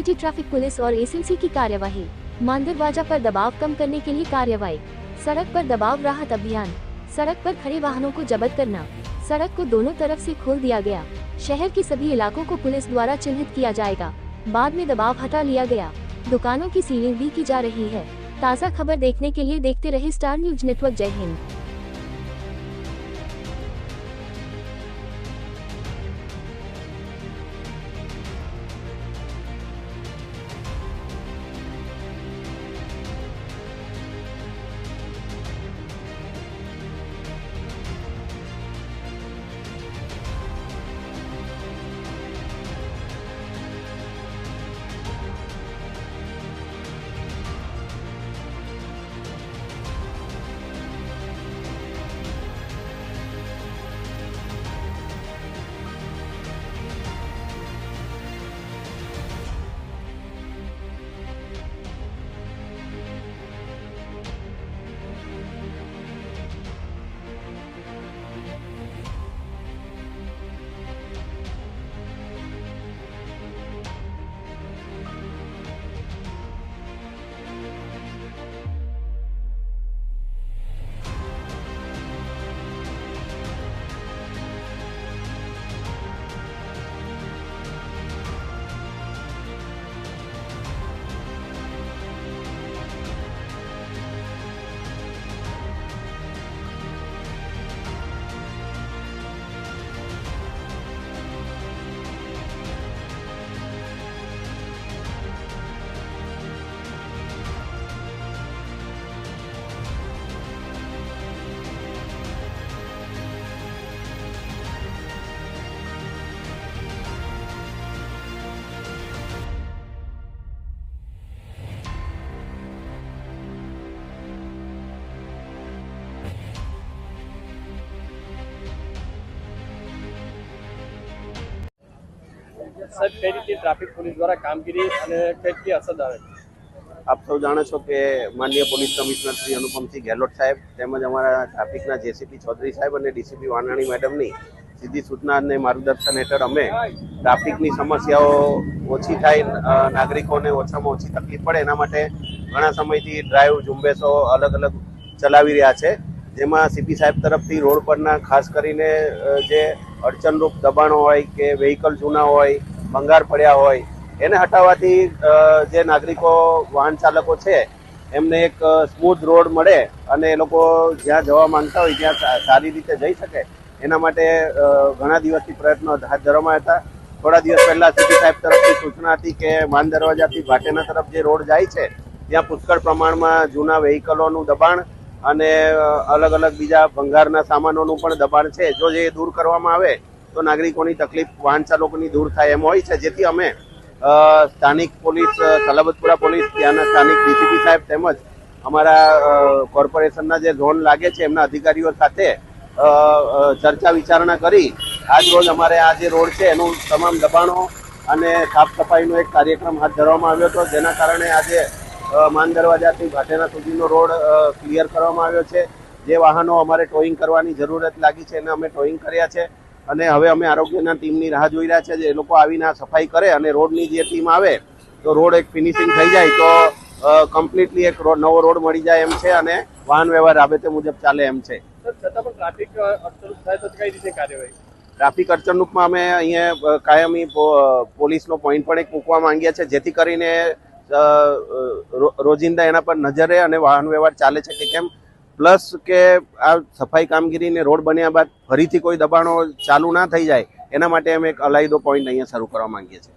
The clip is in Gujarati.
सिटी ट्रैफिक पुलिस और एसएमसी की कार्यवाही। मान दरवाजा पर दबाव कम करने के लिए कार्यवाही। सड़क पर दबाव राहत अभियान। सड़क पर खड़े वाहनों को जब्त करना। सड़क को दोनों तरफ से खोल दिया गया। शहर के सभी इलाकों को पुलिस द्वारा चिन्हित किया जाएगा। बाद में दबाव हटा लिया गया। दुकानों की सीलिंग भी की जा रही है। ताज़ा खबर देखने के लिए देखते रहे स्टार न्यूज नेटवर्क। जय हिंद। સાહેબ, કઈ રીતે ટ્રાફિક પોલીસ દ્વારા કામગીરી અને કેટલી અસર આવે છે? આપ સૌ જાણો છો કે માનનીય પોલીસ કમિશનર શ્રી અનુપમસિંહ ગેહલોત સાહેબ તેમજ અમારા ટ્રાફિકના જેસીપી ચૌધરી સાહેબ અને ડીસીપી વાનાણી મેડમની સીધી સૂચના અને માર્ગદર્શન હેઠળ અમે ટ્રાફિકની સમસ્યાઓ ઓછી થાય, નાગરિકોને ઓછામાં ઓછી તકલીફ પડે એના માટે ઘણા સમયથી ડ્રાઈવ ઝુંબેશો અલગ અલગ ચલાવી રહ્યા છે, જેમાં સીપી સાહેબ તરફથી રોડ પરના ખાસ કરીને જે અડચણરૂપ દબાણો હોય કે વ્હીકલ જૂના હોય, ભંગાર પડ્યા હોય એને હટાવવાથી જે નાગરિકો વાહન ચાલકો છે એમને એક સ્મૂથ રોડ મળે અને એ લોકો જ્યાં જવા માંગતા હોય ત્યાં સારી રીતે જઈ શકે એના માટે ઘણા દિવસથી પ્રયત્નો હાથ ધરવામાં હતા. થોડા દિવસ પહેલા સીપી સાહેબ તરફથી સૂચના હતી કે માન દરવાજાથી ભાટેના તરફ જે રોડ જાય છે ત્યાં પુષ્કળ પ્રમાણમાં જૂના વ્હીકલોનું દબાણ અને અલગ અલગ બીજા ભંગારના સામાનોનું પણ દબાણ છે. જો જે દૂર કરવામાં આવે તો નાગરિકોની તકલીફ વાહન ચાલકોની દૂર થાય એમ હોય છે, જેથી અમે સ્થાનિક પોલીસ, સલાબતપુરા પોલીસ, ત્યાંના સ્થાનિક ડીસીપી સાહેબ તેમજ અમારા કોર્પોરેશનના જે ઝોન લાગે છે એમના અધિકારીઓ સાથે ચર્ચા વિચારણા કરી આજ રોજ અમારે આ જે રોડ છે એનું તમામ દબાણો અને સાફ સફાઈનો એક કાર્યક્રમ હાથ ધરવામાં આવ્યો હતો, જેના કારણે આજે માન દરવાજાથી ભાટેના સુધીનો રોડ ક્લિયર કરવામાં આવ્યો છે. જે વાહનો અમારે ટોઈંગ કરવાની જરૂરત લાગી છે એને અમે ટોઈંગ કર્યા છે અને હવે અમે આરોગ્યના ટીમની રાહ જોઈ રહ્યા છે જે એ લોકો આવીને સફાઈ કરે અને રોડની જે ટીમ આવે તો રોડ એક ફિનિશિંગ થઈ જાય તો કમ્પ્લીટલી એક નવો રોડ મળી જાય એમ છે અને વાહન વ્યવહાર રાબેતે મુજબ ચાલે એમ છે. છતાં પણ ટ્રાફિક અડચણરૂપ થાય તો કઈ રીતે કાર્યવાહી? ટ્રાફિક અડચણરૂપમાં અમે અહીંયા કાયમી પોલીસનો પોઈન્ટ પણ એક મૂકવા માંગ્યા છે, જેથી કરીને રોજિંદા એના પર નજર રહે અને વાહન વ્યવહાર ચાલે છે કે કેમ. પ્લસ કે આ સફાઈ કામગીરીને રોડ બન્યા બાદ ફરીથી કોઈ દબાણો ચાલુ ના થઈ જાય એના માટે અમે એક અલાયદો પોઈન્ટ અહીંયા શરૂ કરવા માંગીએ છીએ.